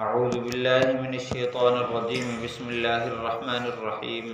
اعوذ باللہ من الشیطان الرجیم بسم اللہ الرحمن الرحیم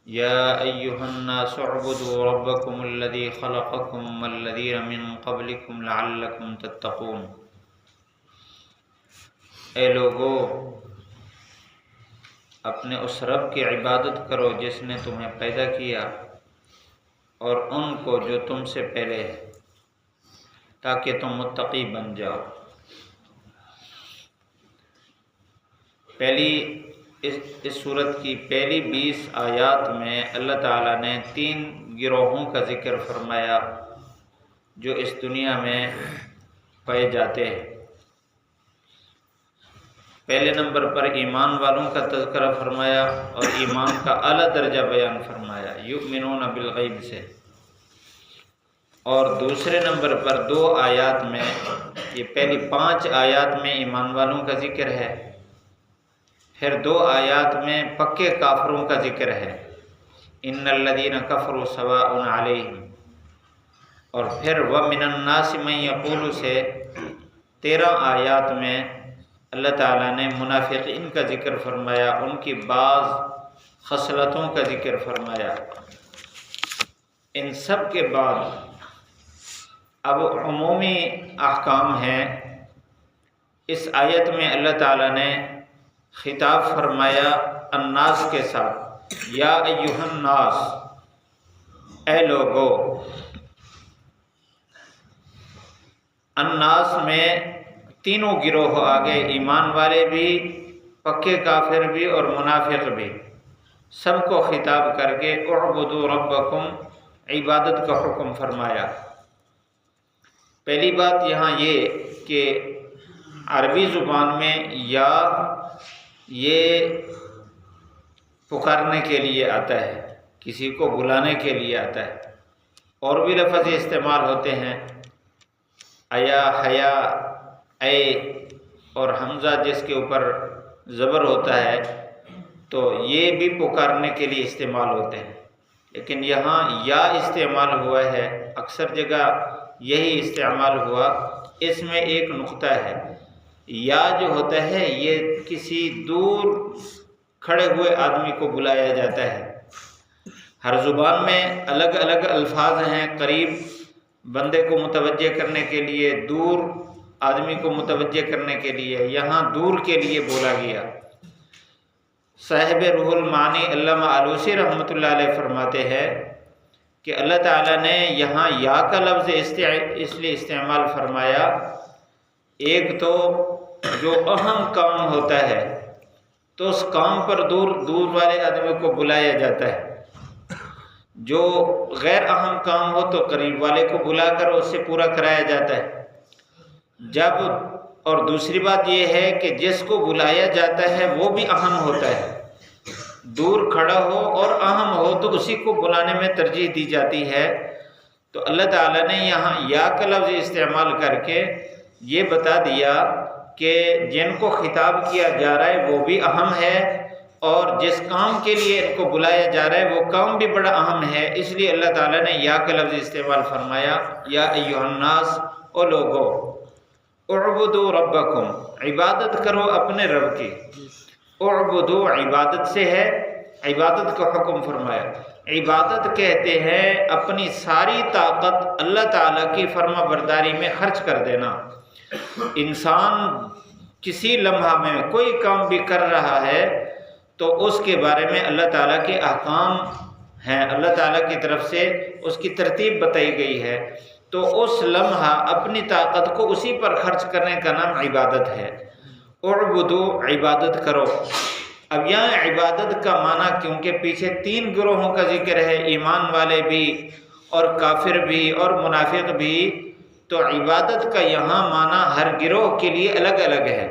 یا ایہا الناس اعبدوا ربکم الذی خلقکم والذین من قبلکم لعلکم تتقون۔ اے لوگو، اپنے اس رب کی عبادت کرو جس نے تمہیں پیدا کیا اور ان کو جو تم سے پہلے ہے، تاکہ تم متقی بن جاؤ۔ اس صورت کی پہلی 20 آیات میں اللہ تعالیٰ نے 3 گروہوں کا ذکر فرمایا جو اس دنیا میں پائے جاتے ہیں۔ پہلے نمبر پر ایمان والوں کا تذکرہ فرمایا اور ایمان کا اعلیٰ درجہ بیان فرمایا، یؤمنون بالغیب سے۔ اور دوسرے نمبر پر 2 آیات میں، یہ پہلی 5 آیات میں ایمان والوں کا ذکر ہے، پھر 2 آیات میں پکے کافروں کا ذکر ہے، ان الذین کفروا سواء علیہم، اور پھر ومن الناس من یقول سے 13 آیات میں اللہ تعالیٰ نے منافقین کا ذکر فرمایا، ان کی بعض خصلتوں کا ذکر فرمایا۔ ان سب کے بعد اب عمومی احکام ہیں۔ اس آیت میں اللہ تعالیٰ نے خطاب فرمایا الناس کے ساتھ، یا ایہا الناس، اے لوگو۔ الناس میں تینوں گروہ آگے، ایمان والے بھی، پکے کافر بھی اور منافق بھی، سب کو خطاب کر کے اعبدوا ربکم، عبادت کا حکم فرمایا۔ پہلی بات یہاں یہ کہ عربی زبان میں یا یہ پکارنے کے لیے آتا ہے، کسی کو بلانے کے لیے آتا ہے۔ اور بھی لفظ استعمال ہوتے ہیں، ایا، حیا، اے، اور حمزہ جس کے اوپر زبر ہوتا ہے تو یہ بھی پکارنے کے لیے استعمال ہوتے ہیں، لیکن یہاں یا استعمال ہوا ہے، اکثر جگہ یہی استعمال ہوا۔ اس میں ایک نقطہ ہے، یا جو ہوتا ہے یہ کسی دور کھڑے ہوئے آدمی کو بلایا جاتا ہے۔ ہر زبان میں الگ الگ الفاظ ہیں، قریب بندے کو متوجہ کرنے کے لیے، دور آدمی کو متوجہ کرنے کے لیے، یہاں دور کے لیے بولا گیا۔ صاحب روح المعانی علامہ آلوسی رحمۃ اللہ علیہ فرماتے ہیں کہ اللہ تعالیٰ نے یہاں یا کا لفظ اس لیے استعمال فرمایا، ایک تو جو اہم کام ہوتا ہے تو اس کام پر دور والے آدمی کو بلایا جاتا ہے، جو غیر اہم کام ہو تو قریب والے کو بلا کر اس سے پورا کرایا جاتا ہے۔ اور دوسری بات یہ ہے کہ جس کو بلایا جاتا ہے وہ بھی اہم ہوتا ہے، دور کھڑا ہو اور اہم ہو تو اسی کو بلانے میں ترجیح دی جاتی ہے۔ تو اللہ تعالیٰ نے یہاں یا کا لفظ استعمال کر کے یہ بتا دیا کہ جن کو خطاب کیا جا رہا ہے وہ بھی اہم ہے، اور جس کام کے لیے ان کو بلایا جا رہا ہے وہ کام بھی بڑا اہم ہے، اس لیے اللہ تعالیٰ نے یا کا لفظ استعمال فرمایا، یا ایھا الناس، او لوگو، اعبدوا ربکم، عبادت کرو اپنے رب کی۔ اعبدوا عبادت سے ہے، عبادت کا حکم فرمایا۔ عبادت کہتے ہیں اپنی ساری طاقت اللہ تعالیٰ کی فرما برداری میں خرچ کر دینا۔ انسان کسی لمحہ میں کوئی کام بھی کر رہا ہے تو اس کے بارے میں اللہ تعالیٰ کے احکام ہیں، اللہ تعالیٰ کی طرف سے اس کی ترتیب بتائی گئی ہے، تو اس لمحہ اپنی طاقت کو اسی پر خرچ کرنے کا نام عبادت ہے۔ اعبدو، عبادت کرو۔ اب یہاں عبادت کا معنی، کیونکہ پیچھے 3 گروہوں کا ذکر ہے، ایمان والے بھی اور کافر بھی اور منافق بھی، تو عبادت کا یہاں معنی ہر گروہ کے لیے الگ الگ ہے۔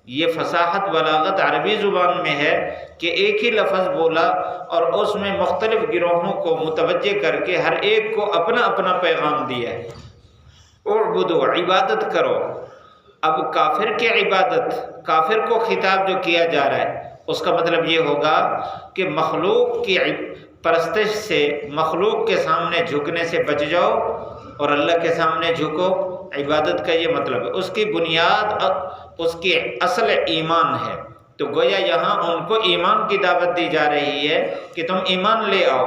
یہ فصاحت بلاغت عربی زبان میں ہے کہ ایک ہی لفظ بولا اور اس میں مختلف گروہوں کو متوجہ کر کے ہر ایک کو اپنا اپنا پیغام دیا ہے۔ اعبدو، عبادت کرو۔ اب کافر کی عبادت، کافر کو خطاب جو کیا جا رہا ہے اس کا مطلب یہ ہوگا کہ مخلوق کی پرستش سے، مخلوق کے سامنے جھکنے سے بچ جاؤ اور اللہ کے سامنے جھکو۔ عبادت کا یہ مطلب ہے، اس کی بنیاد اس کی اصل ایمان ہے۔ تو گویا یہاں ان کو ایمان کی دعوت دی جا رہی ہے کہ تم ایمان لے آؤ،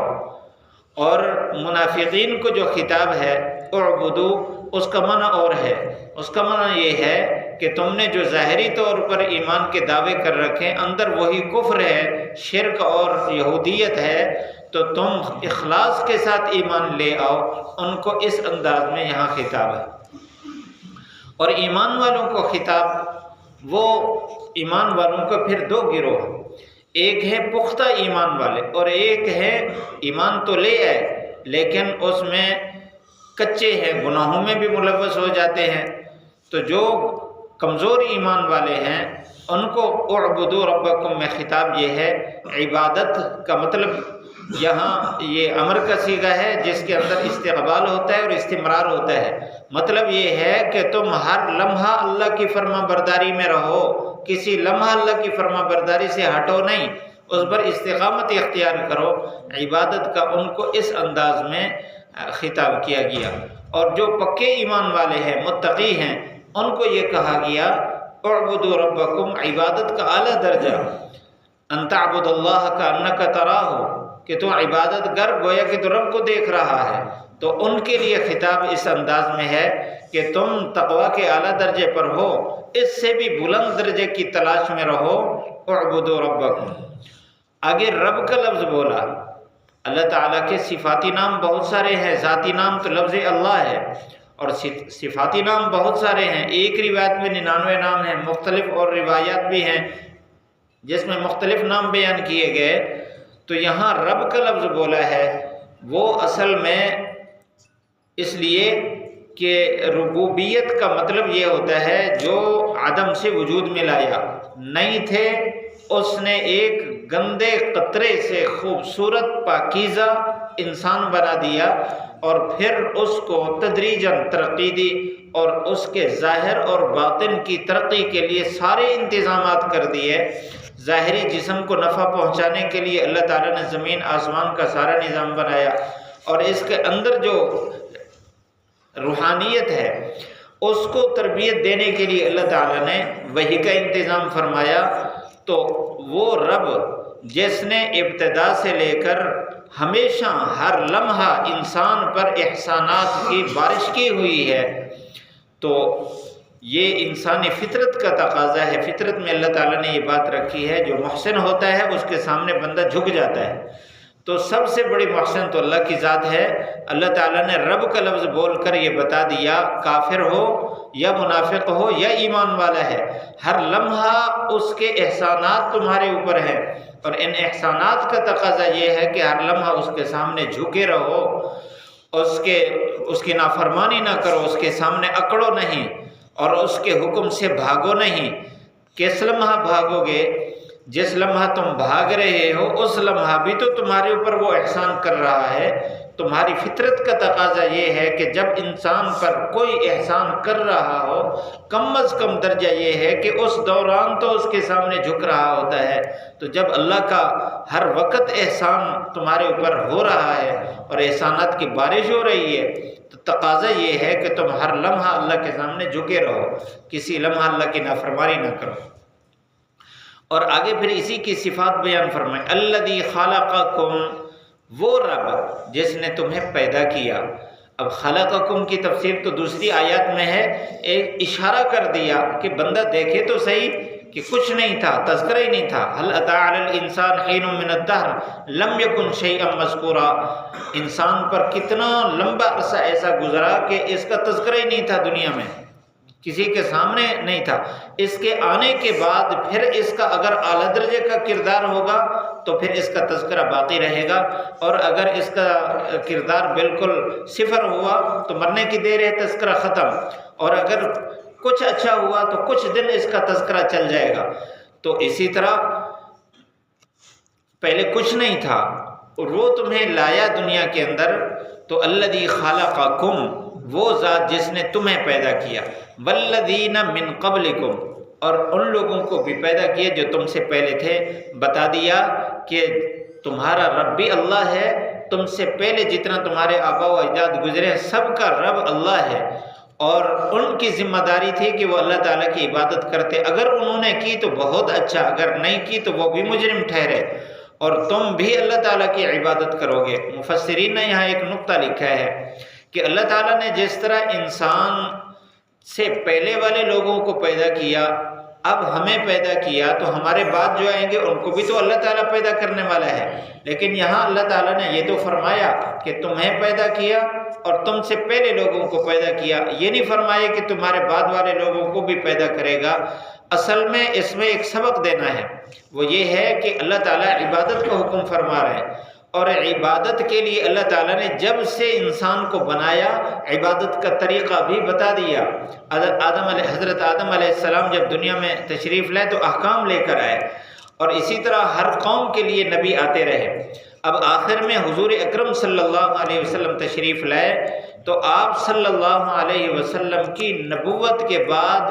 اور منافقین کو جو خطاب ہے اعبدو، اس کا معنی اور ہے، اس کا معنی یہ ہے کہ تم نے جو ظاہری طور پر ایمان کے دعوے کر رکھے اندر وہی کفر ہے، شرک اور یہودیت ہے، تو تم اخلاص کے ساتھ ایمان لے آؤ۔ ان کو اس انداز میں یہاں خطاب ہے۔ اور ایمان والوں کو خطاب، وہ ایمان والوں کو پھر دو گروہ، ایک ہے پختہ ایمان والے اور ایک ہے ایمان تو لے آئے لیکن اس میں کچے ہیں، گناہوں میں بھی ملوث ہو جاتے ہیں۔ تو جو کمزور ایمان والے ہیں ان کو اعبدوا ربکم میں خطاب یہ ہے۔ عبادت کا مطلب یہاں یہ امر کا صیغہ ہے جس کے اندر استقبال ہوتا ہے اور استمرار ہوتا ہے۔ مطلب یہ ہے کہ تم ہر لمحہ اللہ کی فرما برداری میں رہو، کسی لمحہ اللہ کی فرما برداری سے ہٹو نہیں، اس پر استقامت اختیار کرو۔ عبادت کا ان کو اس انداز میں خطاب کیا گیا۔ اور جو پکے ایمان والے ہیں، متقی ہیں، ان کو یہ کہا گیا اعبدوا ربکم، عبادت کا اعلیٰ درجہ، ان تعبد اللہ کانک تراہ، کہ تو عبادت گر گویا کہ تو رب کو دیکھ رہا ہے۔ تو ان کے لیے خطاب اس انداز میں ہے کہ تم تقوی کے اعلیٰ درجے پر ہو، اس سے بھی بلند درجے کی تلاش میں رہو۔ اعبدوا ربکم، آگے رب کا لفظ بولا۔ اللہ تعالیٰ کے صفاتی نام بہت سارے ہیں، ذاتی نام تو لفظ اللہ ہے، اور صفاتی نام بہت سارے ہیں۔ ایک روایت میں 99 نام ہیں، مختلف اور روایات بھی ہیں جس میں مختلف نام بیان کیے گئے۔ تو یہاں رب کا لفظ بولا ہے، وہ اصل میں اس لیے کہ ربوبیت کا مطلب یہ ہوتا ہے جو عدم سے وجود میں لایا، نہیں تھے، اس نے ایک گندے قطرے سے خوبصورت پاکیزہ انسان بنا دیا، اور پھر اس کو تدریجاً ترقی دی، اور اس کے ظاہر اور باطن کی ترقی کے لیے سارے انتظامات کر دیے۔ ظاہری جسم کو نفع پہنچانے کے لیے اللہ تعالیٰ نے زمین آسمان کا سارا نظام بنایا، اور اس کے اندر جو روحانیت ہے اس کو تربیت دینے کے لیے اللہ تعالیٰ نے وحی کا انتظام فرمایا۔ تو وہ رب جس نے ابتدا سے لے کر ہمیشہ ہر لمحہ انسان پر احسانات کی بارش کی ہوئی ہے، تو یہ انسانی فطرت کا تقاضا ہے۔ فطرت میں اللہ تعالیٰ نے یہ بات رکھی ہے، جو محسن ہوتا ہے اس کے سامنے بندہ جھک جاتا ہے۔ تو سب سے بڑی محسن تو اللہ کی ذات ہے۔ اللہ تعالیٰ نے رب کا لفظ بول کر یہ بتا دیا، کافر ہو یا منافق ہو یا ایمان والا ہے، ہر لمحہ اس کے احسانات تمہارے اوپر ہیں، اور ان احسانات کا تقاضا یہ ہے کہ ہر لمحہ اس کے سامنے جھکے رہو، اس کی نافرمانی نہ کرو، اس کے سامنے اکڑو نہیں، اور اس کے حکم سے بھاگو نہیں۔ کس لمحہ بھاگو گے؟ جس لمحہ تم بھاگ رہے ہو اس لمحہ بھی تو تمہارے اوپر وہ احسان کر رہا ہے۔ تمہاری فطرت کا تقاضا یہ ہے کہ جب انسان پر کوئی احسان کر رہا ہو، کم از کم درجہ یہ ہے کہ اس دوران تو اس کے سامنے جھک رہا ہوتا ہے۔ تو جب اللہ کا ہر وقت احسان تمہارے اوپر ہو رہا ہے اور احسانات کی بارش ہو رہی ہے، تو تقاضا یہ ہے کہ تم ہر لمحہ اللہ کے سامنے جھکے رہو، کسی لمحہ اللہ کی نافرمانی نہ کرو۔ اور آگے پھر اسی کی صفات بیان فرمائے، الذی خلقکم، وہ رب جس نے تمہیں پیدا کیا۔ اب خلقکم کی تفسیر تو دوسری آیات میں ہے، ایک اشارہ کر دیا کہ بندہ دیکھے تو صحیح کہ کچھ نہیں تھا، تذکرہ ہی نہیں تھا۔ هل اتى على الانسان حين من الدهر لم يكن شيئا مذکورا، انسان پر کتنا لمبا عرصہ ایسا گزرا کہ اس کا تذکرہ ہی نہیں تھا، دنیا میں کسی کے سامنے نہیں تھا۔ اس کے آنے کے بعد پھر اس کا اگر اعلیٰ درجے کا کردار ہوگا تو پھر اس کا تذکرہ باقی رہے گا، اور اگر اس کا کردار بالکل صفر ہوا تو مرنے کی دیر ہے، تذکرہ ختم، اور اگر کچھ اچھا ہوا تو کچھ دن اس کا تذکرہ چل جائے گا۔ تو اسی طرح پہلے کچھ نہیں تھا اور وہ تمہیں لایا دنیا کے اندر، تو الذی خلقکم، وہ ذات جس نے تمہیں پیدا کیا، والذین من قبلکم، اور ان لوگوں کو بھی پیدا کیا جو تم سے پہلے تھے۔ بتا دیا کہ تمہارا رب بھی اللہ ہے، تم سے پہلے جتنا تمہارے آبا و اجداد گزرے ہیں سب کا رب اللہ ہے، اور ان کی ذمہ داری تھی کہ وہ اللہ تعالیٰ کی عبادت کرتے، اگر انہوں نے کی تو بہت اچھا، اگر نہیں کی تو وہ بھی مجرم ٹھہرے، اور تم بھی اللہ تعالیٰ کی عبادت کرو گے۔ مفسرین نے یہاں ایک نقطہ لکھا ہے کہ اللہ تعالیٰ نے جس طرح انسان سے پہلے والے لوگوں کو پیدا کیا، اب ہمیں پیدا کیا، تو ہمارے بعد جو آئیں گے ان کو بھی تو اللہ تعالیٰ پیدا کرنے والا ہے، لیکن یہاں اللہ تعالیٰ نے یہ تو فرمایا کہ تمہیں پیدا کیا اور تم سے پہلے لوگوں کو پیدا کیا، یہ نہیں فرمایا کہ تمہارے بعد والے لوگوں کو بھی پیدا کرے گا۔ اصل میں اس میں ایک سبق دینا ہے، وہ یہ ہے کہ اللہ تعالیٰ عبادت کا حکم فرما رہے ہیں، اور عبادت کے لیے اللہ تعالیٰ نے جب سے انسان کو بنایا عبادت کا طریقہ بھی بتا دیا۔ حضرت آدم علیہ السلام جب دنیا میں تشریف لائے تو احکام لے کر آئے، اور اسی طرح ہر قوم کے لیے نبی آتے رہے۔ اب آخر میں حضور اکرم صلی اللہ علیہ وسلم تشریف لائے، تو آپ صلی اللہ علیہ وسلم کی نبوت کے بعد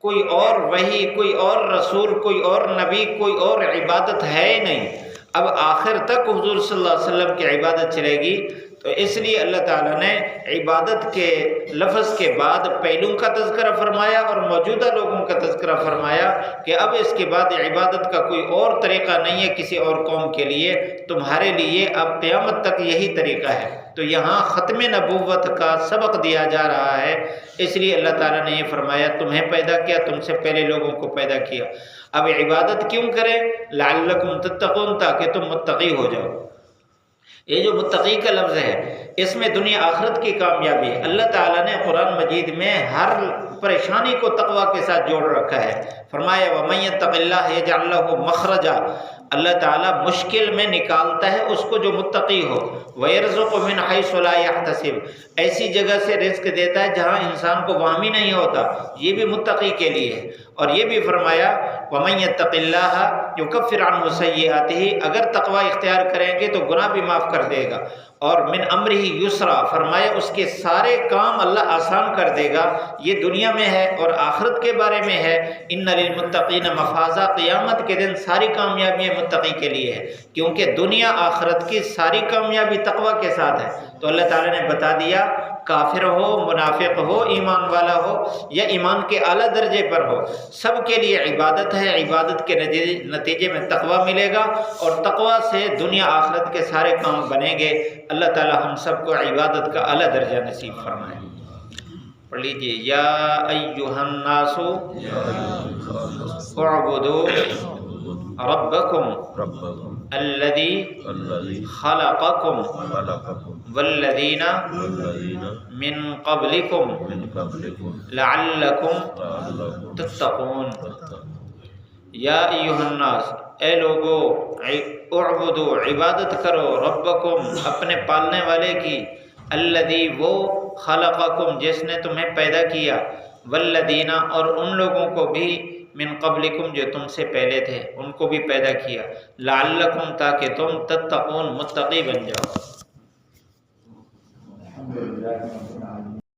کوئی اور وحی، کوئی اور رسول، کوئی اور نبی، کوئی اور عبادت ہے ہی نہیں۔ اب آخر تک حضور صلی اللہ علیہ وسلم کی عبادت چلے گی، تو اس لیے اللہ تعالیٰ نے عبادت کے لفظ کے بعد پہلوں کا تذکرہ فرمایا اور موجودہ لوگوں کا تذکرہ فرمایا کہ اب اس کے بعد عبادت کا کوئی اور طریقہ نہیں ہے کسی اور قوم کے لیے، تمہارے لیے اب قیامت تک یہی طریقہ ہے۔ تو یہاں ختم نبوت کا سبق دیا جا رہا ہے، اس لیے اللہ تعالیٰ نے یہ فرمایا تمہیں پیدا کیا، تم سے پہلے لوگوں کو پیدا کیا۔ اب عبادت کیوں کریں؟ لعلکم تتقون، تاکہ تم متقی ہو جاؤ۔ یہ جو متقی کا لفظ ہے اس میں دنیا آخرت کی کامیابی ہے۔ اللہ تعالیٰ نے قرآن مجید میں ہر پریشانی کو تقوی کے ساتھ جوڑ رکھا ہے۔ فرمایا وَمَن يَتَّقِ اللَّهَ يَجْعَل لَّهُ مَخْرَجًا، اللہ تعالیٰ مشکل میں نکالتا ہے اس کو جو متقی ہو۔ وَيَرْزُقُ مِنْ حَيْثُ لَا يَحْتَسِبُ، ایسی جگہ سے رزق دیتا ہے جہاں انسان کو وہم ہی نہیں ہوتا، یہ بھی متقی کے لیے ہے۔ اور یہ بھی فرمایا وَمَن يَتَّقِ اللَّهَ يُكَفِّرْ عَنْهُ سَيِّئَاتِهِ، اگر تقوی اختیار کریں گے تو گناہ بھی معاف کر دے گا۔ اور من امرہ یسرا، فرمایا اس کے سارے کام اللہ آسان کر دے گا، یہ دنیا میں ہے اور آخرت کے بارے میں ہے۔ ان للمتقین مفازا، قیامت کے دن ساری کامیابیاں متقی کے لیے ہے، کیونکہ دنیا آخرت کی ساری کامیابی تقوی کے ساتھ ہے۔ تو اللہ تعالیٰ نے بتا دیا کافر ہو، منافق ہو، ایمان والا ہو یا ایمان کے اعلیٰ درجے پر ہو، سب کے لیے عبادت ہے۔ عبادت کے نتیجے میں تقوی ملے گا، اور تقوی سے دنیا آخرت کے سارے کام بنیں گے۔ اللہ تعالیٰ ہم سب کو عبادت کا اعلیٰ درجہ نصیب فرمائے۔ پڑھ لیجیے یا ایھا الناس اعبدوا ربکم الذی خلقکم والذین من قبلکم لعلکم تتقون۔ یا ایھا الناس، اے لوگو، اعبدوا، عبادت کرو، ربکم، اپنے پالنے والے کی، الذی، وہ، خلقکم، جس نے تمہیں پیدا کیا، والذین، اور ان لوگوں کو بھی، من قبلکم، جو تم سے پہلے تھے ان کو بھی پیدا کیا، لعلکم، تاکہ تم تتقون، متقی بن جاؤ۔